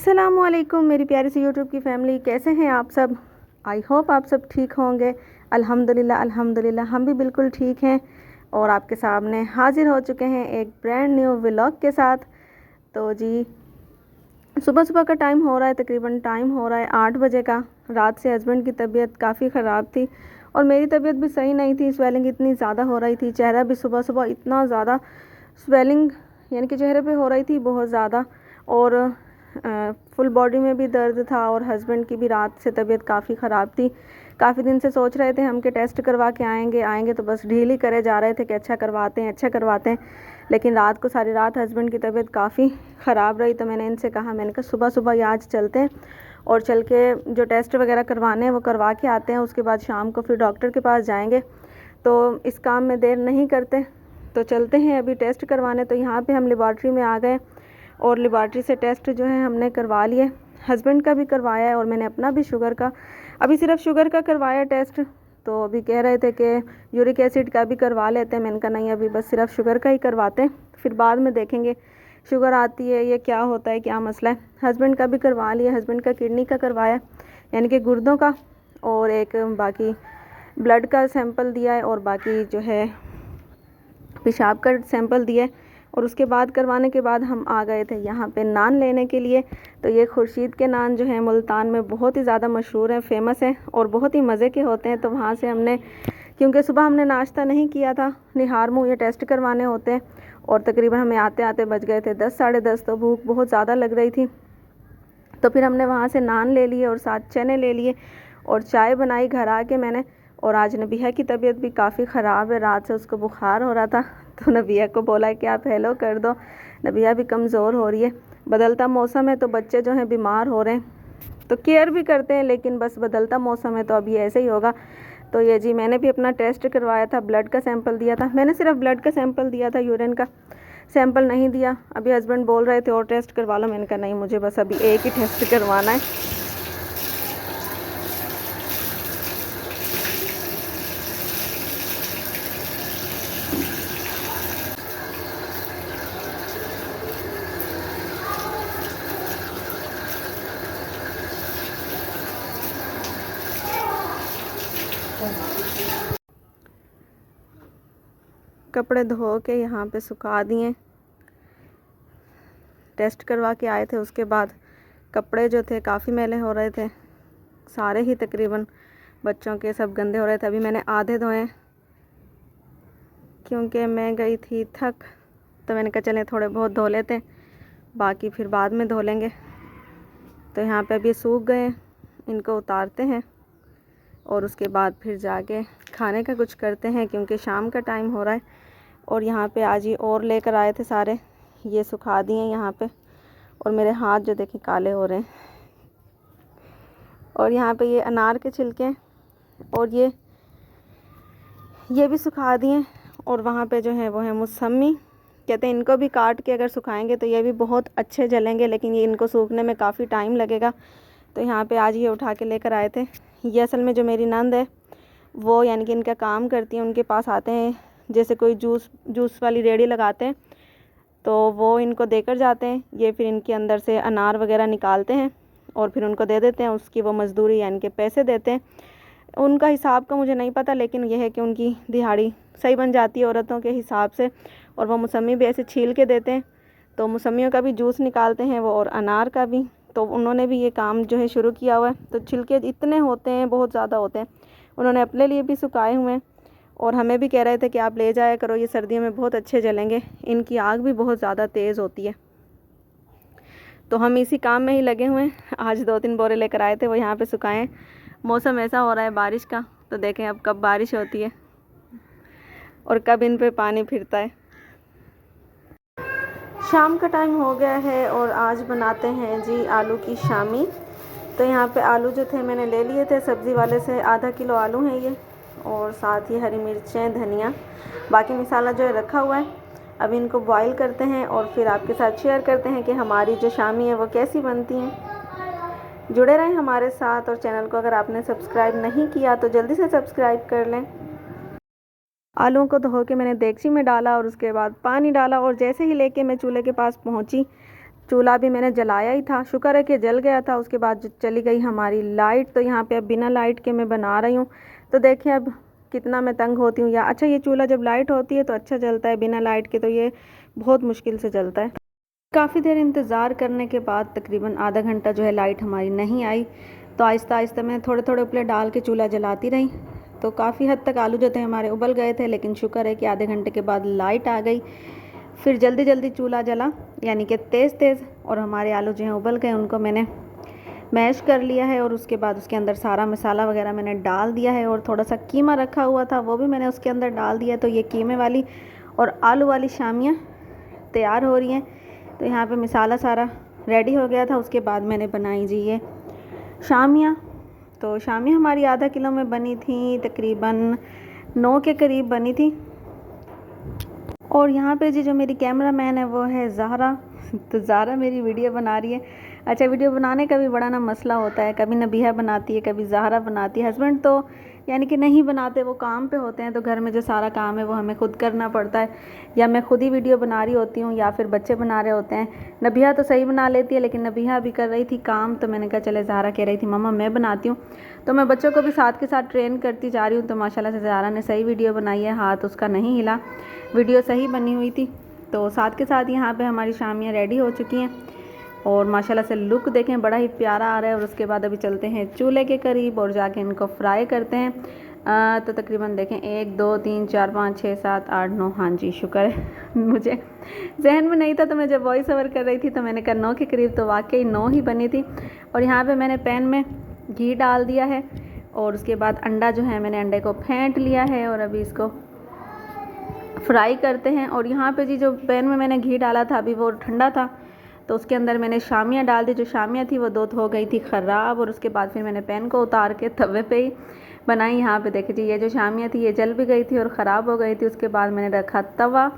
अस्सलामुअलैकुम मेरी प्यारी सी यूट्यूब की फ़ैमिली, कैसे हैं आप सब। आई होप आप सब ठीक होंगे। अल्हम्दुलिल्लाह अल्हम्दुलिल्लाह हम भी बिल्कुल ठीक हैं और आपके सामने हाज़िर हो चुके हैं एक ब्रांड न्यू व्लॉग के साथ। तो जी सुबह सुबह का टाइम हो रहा है, तकरीबन टाइम हो रहा है 8 बजे का। रात से हस्बैंड की तबीयत काफ़ी ख़राब थी और मेरी तबीयत भी सही नहीं थी। स्वेलिंग इतनी ज़्यादा हो रही थी, चेहरा भी सुबह सुबह इतना ज़्यादा स्वेलिंग यानी कि चेहरे पे हो रही थी बहुत ज़्यादा, और फुल बॉडी में भी दर्द था। और हस्बैंड की भी रात से तबीयत काफ़ी ख़राब थी। काफ़ी दिन से सोच रहे थे हम कि टेस्ट करवा के आएंगे तो बस ढील ही करे जा रहे थे कि अच्छा करवाते हैं। लेकिन रात को सारी रात हस्बैंड की तबीयत काफ़ी ख़राब रही। तो मैंने इनसे कहा, मैंने कहा सुबह सुबह ही आज चलते हैं और चल के जो टेस्ट वगैरह करवाने हैं वो करवा के आते हैं। उसके बाद शाम को फिर डॉक्टर के पास जाएंगे। तो इस काम में देर नहीं करते तो चलते हैं अभी टेस्ट करवाने। तो यहाँ पे हम लेबॉर्ट्री में आ गए और लेबॉर्ट्री से टेस्ट जो है हमने करवा लिए। हस्बैंड का भी करवाया है और मैंने अपना भी शुगर का, अभी सिर्फ शुगर का करवाया टेस्ट। तो अभी कह रहे थे कि यूरिक एसिड का भी करवा लेते हैं। मैंने कहा नहीं, अभी बस सिर्फ शुगर का ही करवाते हैं, फिर बाद में देखेंगे शुगर आती है ये क्या होता है, क्या मसला है। हस्बैंड का भी करवा लिया, हस्बैंड का किडनी का करवाया यानी कि गुर्दों का, और एक बाकी ब्लड का सैंपल दिया है और बाकी जो है पेशाब का सैंपल दिया है। और उसके बाद करवाने के बाद हम आ गए थे यहाँ पे नान लेने के लिए। तो ये खुर्शीद के नान जो है मुल्तान में बहुत ही ज़्यादा मशहूर हैं, फेमस हैं और बहुत ही मज़े के होते हैं। तो वहाँ से हमने, क्योंकि सुबह हमने नाश्ता नहीं किया था, निहार मुँह ये टेस्ट करवाने होते हैं, और तकरीबन हमें आते आते बज गए थे 10 साढ़े 10। तो भूख बहुत ज़्यादा लग रही थी। तो फिर हमने वहाँ से नान ले लिए और साथ चने ले लिए और चाय बनाई घर आके मैंने। और आज नबिया की तबीयत भी काफ़ी ख़राब है, रात से उसको बुखार हो रहा था। तो नबिया को बोला कि आप हेलो कर दो, नबिया भी कमज़ोर हो रही है। बदलता मौसम है तो बच्चे जो हैं बीमार हो रहे हैं, तो केयर भी करते हैं, लेकिन बस बदलता मौसम है तो अभी ऐसे ही होगा। तो ये जी मैंने भी अपना टेस्ट करवाया था, ब्लड का सैंपल दिया था। मैंने सिर्फ ब्लड का सैंपल दिया था, यूरिन का सैंपल नहीं दिया। अभी हस्बैंड बोल रहे थे और टेस्ट करवा लो, मैंने कहा नहीं, मुझे बस अभी एक ही टेस्ट करवाना है। कपड़े धो के यहाँ पे सुखा दिए, टेस्ट करवा के आए थे। उसके बाद कपड़े जो थे काफ़ी मैले हो रहे थे, सारे ही तकरीबन बच्चों के सब गंदे हो रहे थे। अभी मैंने आधे धोए क्योंकि मैं गई थी थक, तो मैंने कहा चलें थोड़े बहुत धो लेते हैं, बाकी फिर बाद में धो लेंगे। तो यहाँ पे अभी सूख गए, इनको उतारते हैं और उसके बाद फिर जाके खाने का कुछ करते हैं क्योंकि शाम का टाइम हो रहा है। और यहाँ पे आज ही और लेकर आए थे सारे, ये सुखा दिए यहाँ पे। और मेरे हाथ जो देखें काले हो रहे हैं। और यहाँ पे ये अनार के छिलके और ये भी सुखा दिए। और वहाँ पे जो है वो है मौसमी, कहते हैं इनको भी काट के अगर सुखाएंगे तो ये भी बहुत अच्छे जलेंगे, लेकिन ये इनको सूखने में काफ़ी टाइम लगेगा। तो यहाँ पे आज ये उठा के लेकर आए थे। ये असल में जो मेरी नंद है वो यानी कि इनका काम करती है, उनके पास आते हैं, जैसे कोई जूस वाली रेडी लगाते हैं तो वो इनको देकर जाते हैं। ये फिर इनके अंदर से अनार वगैरह निकालते हैं और फिर उनको दे देते हैं, उसकी वो मज़दूरी यानी कि पैसे देते हैं। उनका हिसाब का मुझे नहीं पता, लेकिन यह है कि उनकी दिहाड़ी सही बन जाती है औरतों के हिसाब से। और वो मौसमी भी ऐसे छील के देते हैं, तो मौसमियों का भी जूस निकालते हैं वो, और अनार का भी। तो उन्होंने भी ये काम जो है शुरू किया हुआ है। तो छिलके इतने होते हैं, बहुत ज़्यादा होते हैं। उन्होंने अपने लिए भी सुखाए हुए हैं और हमें भी कह रहे थे कि आप ले जाया करो, ये सर्दियों में बहुत अच्छे जलेंगे। इनकी आग भी बहुत ज़्यादा तेज़ होती है। तो हम इसी काम में ही लगे हुए हैं। आज 2-3 बोरे लेकर आए थे, वो यहाँ पे सुखाएं। मौसम ऐसा हो रहा है बारिश का, तो देखें अब कब बारिश होती है और कब इन पे पानी फिरता है। शाम का टाइम हो गया है और आज बनाते हैं जी आलू की शामी। तो यहाँ पे आलू जो थे मैंने ले लिए थे सब्ज़ी वाले से, आधा किलो आलू हैं ये, और साथ ही हरी मिर्चें, धनिया, बाकी मसाला जो है रखा हुआ है। अब इनको बॉईल करते हैं और फिर आपके साथ शेयर करते हैं कि हमारी जो शामी है वो कैसी बनती हैं। जुड़े रहें हमारे साथ और चैनल को अगर आपने सब्सक्राइब नहीं किया तो जल्दी से सब्सक्राइब कर लें। आलूओं को धो के मैंने देगची में डाला और उसके बाद पानी डाला, और जैसे ही लेके मैं चूल्हे के पास पहुंची, चूल्हा भी मैंने जलाया ही था, शुक्र है कि जल गया था। उसके बाद चली गई हमारी लाइट, तो यहाँ पे अब बिना लाइट के मैं बना रही हूँ। तो देखिए अब कितना मैं तंग होती हूँ। या अच्छा, ये चूल्हा जब लाइट होती है तो अच्छा जलता है, बिना लाइट के तो ये बहुत मुश्किल से जलता है। काफ़ी देर इंतज़ार करने के बाद तकरीबन आधा घंटा जो है लाइट हमारी नहीं आई, तो आहिस्ता आहिस्ता मैं थोड़े थोड़े उपले डाल के चूल्हा जलाती रही। तो काफ़ी हद तक आलू जो थे हमारे उबल गए थे, लेकिन शुक्र है कि आधे घंटे के बाद लाइट आ गई। फिर जल्दी जल्दी चूल्हा जला, यानी कि तेज़ तेज़, और हमारे आलू जो हैं उबल गए, उनको मैंने मैश कर लिया है। और उसके बाद उसके अंदर सारा मसाला वगैरह मैंने डाल दिया है, और थोड़ा सा कीमा रखा हुआ था वो भी मैंने उसके अंदर डाल दिया। तो ये कीमे वाली और आलू वाली शामियाँ तैयार हो रही हैं। तो यहाँ पे मसाला सारा रेडी हो गया था। उसके बाद मैंने बनाई जी ये शामियाँ। तो शामियाँ हमारी आधा किलो में बनी थी, तकरीबन 9 के करीब बनी थी। और यहाँ पे जी जो मेरी कैमरा मैन है वो है ज़हरा। तो ज़हरा मेरी वीडियो बना रही है। अच्छा, वीडियो बनाने का भी बड़ा ना मसला होता है, कभी नबीहा बनाती है, कभी ज़हरा बनाती है। हस्बैंड तो यानी कि नहीं बनाते, वो काम पे होते हैं, तो घर में जो सारा काम है वो हमें खुद करना पड़ता है। या मैं खुद ही वीडियो बना रही होती हूँ, या फिर बच्चे बना रहे होते हैं। नबीहा तो सही बना लेती है, लेकिन नबीहा भी कर रही थी काम, तो मैंने कहा चले, ज़हरा कह रही थी मम्मा मैं बनाती हूँ, तो मैं बच्चों को भी साथ के साथ ट्रेन करती जा रही हूँ। तो माशाल्लाह से ज़हरा ने सही वीडियो बनाई है, हाथ उसका नहीं हिला, वीडियो सही बनी हुई थी। तो साथ के साथ यहाँ पे हमारी शामियाँ रेडी हो चुकी हैं, और माशाल्लाह से लुक देखें बड़ा ही प्यारा आ रहा है। और उसके बाद अभी चलते हैं चूल्हे के करीब और जाके इनको फ्राई करते हैं। तो तकरीबन देखें 1 2 3 4 5 6 7 8 9, हाँ जी शुक्र है मुझे जहन में नहीं था, तो मैं जब वॉइस ओवर कर रही थी तो मैंने कहा 9 के करीब, तो वाकई 9 ही बनी थी। और यहाँ पे मैंने पैन में घी डाल दिया है, और उसके बाद अंडा जो है मैंने अंडे को फेंट लिया है, और अभी इसको फ्राई करते हैं। और यहाँ पे जी जो पैन में मैंने घी डाला था अभी वो ठंडा था, तो उसके अंदर मैंने शामियाँ डाल दी। जो शामियाँ थी वो 2 हो गई थी ख़राब, और उसके बाद फिर मैंने पैन को उतार के तवे पे ही बनाई। यहाँ पे देखिए जी, ये जो शामियाँ थी ये जल भी गई थी और ख़राब हो गई थी। उसके बाद मैंने रखा तवा,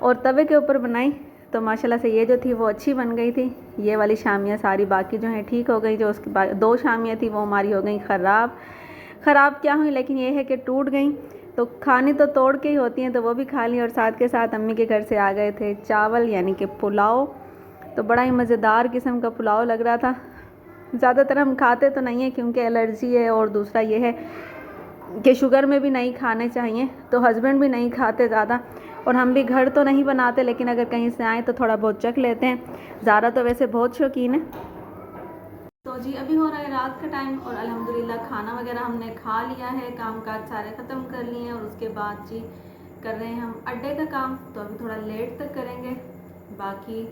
और तवे के ऊपर बनाई, तो माशाल्लाह से ये जो थी वो अच्छी बन गई थी। ये वाली शामियाँ सारी, बाकी जो हैं ठीक हो गई। जो उसके बाद 2 शामियाँ थी वो हमारी हो गई ख़राब। ख़राब क्या हुई, लेकिन ये है कि टूट गई। तो खानी तो तोड़ के ही होती हैं, तो वो भी खा ली। और साथ के साथ अम्मी के घर से आ गए थे चावल, यानी कि पुलाव। तो बड़ा ही मज़ेदार किस्म का पुलाव लग रहा था। ज़्यादातर हम खाते तो नहीं है, क्योंकि एलर्जी है, और दूसरा ये है कि शुगर में भी नहीं खाने चाहिए, तो हस्बैंड भी नहीं खाते ज़्यादा, और हम भी घर तो नहीं बनाते, लेकिन अगर कहीं से आए तो थोड़ा बहुत चख लेते हैं। ज़ारा तो वैसे बहुत शौकीन है। तो जी अभी हो रहा है रात का टाइम, और अल्हम्दुलिल्लाह खाना वगैरह हमने खा लिया है, काम काज सारे ख़त्म कर लिए हैं। और उसके बाद जी कर रहे हैं हम अड्डे का काम, तो अभी थोड़ा लेट तक करेंगे। बाकी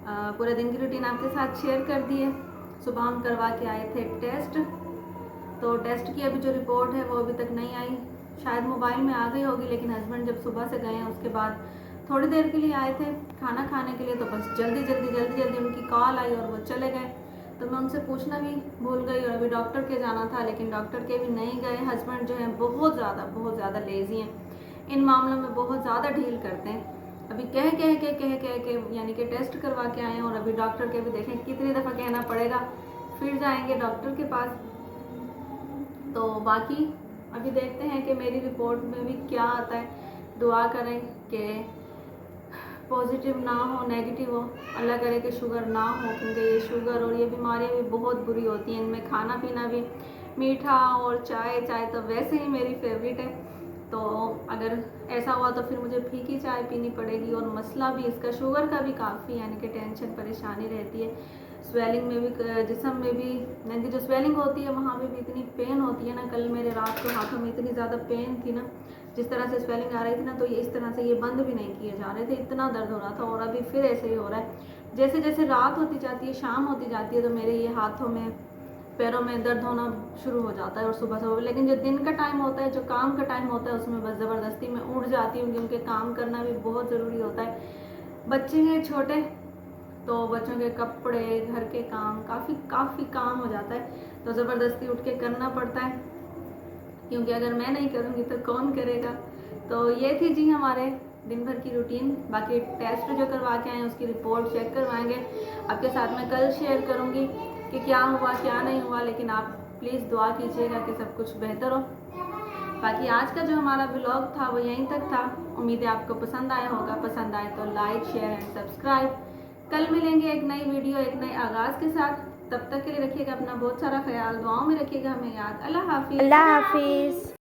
पूरे दिन की रूटीन आपके साथ शेयर कर दी है। सुबह हम करवा के आए थे टेस्ट, तो टेस्ट की अभी जो रिपोर्ट है वो अभी तक नहीं आई, शायद मोबाइल में आ गई होगी, लेकिन हस्बैंड जब सुबह से गए हैं उसके बाद थोड़ी देर के लिए आए थे खाना खाने के लिए, तो बस जल्दी जल्दी उनकी कॉल आई और वो चले गए। तो मैं उनसे पूछना भी भूल गई, और अभी डॉक्टर के जाना था, लेकिन डॉक्टर के भी नहीं गए। हस्बैंड जो है बहुत ज़्यादा लेज़ी हैं, इन मामलों में बहुत ज़्यादा ढील करते हैं। अभी कह के यानी कि टेस्ट करवा के आए हैं, और अभी डॉक्टर के भी देखें कितनी दफ़ा कहना पड़ेगा, फिर जाएंगे डॉक्टर के पास। तो बाकी अभी देखते हैं कि मेरी रिपोर्ट में भी क्या आता है। दुआ करें कि पॉजिटिव ना हो, नेगेटिव हो, अल्लाह करे कि शुगर ना हो, क्योंकि ये शुगर और ये बीमारियाँ भी बहुत बुरी होती हैं। इनमें खाना पीना भी मीठा, और चाय तो वैसे ही मेरी फेवरेट है, तो अगर ऐसा हुआ तो फिर मुझे फीकी चाय पीनी पड़ेगी। और मसला भी इसका शुगर का भी काफ़ी, यानी कि टेंशन परेशानी रहती है। स्वेलिंग में भी, जिस्म में भी, यानी कि जो स्वेलिंग होती है वहाँ पे भी इतनी पेन होती है ना। कल मेरे रात को हाथों में इतनी ज़्यादा पेन थी ना, जिस तरह से स्वेलिंग आ रही थी ना, तो ये इस तरह से ये बंद भी नहीं किए जा रहे थे, इतना दर्द हो रहा था। और अभी फिर ऐसे ही हो रहा है। जैसे जैसे रात होती जाती है, शाम होती जाती है, तो मेरे ये हाथों में पैरों में दर्द होना शुरू हो जाता है, और सुबह। लेकिन जो दिन का टाइम होता है, जो काम का टाइम होता है, उसमें बस ज़बरदस्ती में उठ जाती हूँ, क्योंकि काम करना भी बहुत ज़रूरी होता है। बच्चे हैं छोटे, तो बच्चों के कपड़े, घर के काम, काफ़ी काम हो जाता है, तो ज़बरदस्ती उठ के करना पड़ता है, क्योंकि अगर मैं नहीं करूँगी तो कौन करेगा। तो ये थी जी हमारे दिन भर की रूटीन। बाकी टेस्ट जो करवा के आए हैं उसकी रिपोर्ट चेक करवाएंगे, आपके साथ मैं कल शेयर करूँगी कि क्या हुआ क्या नहीं हुआ, लेकिन आप प्लीज़ दुआ कीजिएगा कि सब कुछ बेहतर हो। बाकी आज का जो हमारा व्लॉग था वो यहीं तक था। उम्मीद है आपको पसंद आया होगा। पसंद आए तो लाइक, शेयर एंड सब्सक्राइब। कल मिलेंगे एक नई वीडियो, एक नए आगाज़ के साथ। तब तक के लिए रखिएगा अपना बहुत सारा ख्याल, दुआओं में रखिएगा हमें याद। अल्लाह हाफिज़। अल्लाह हाफिज़।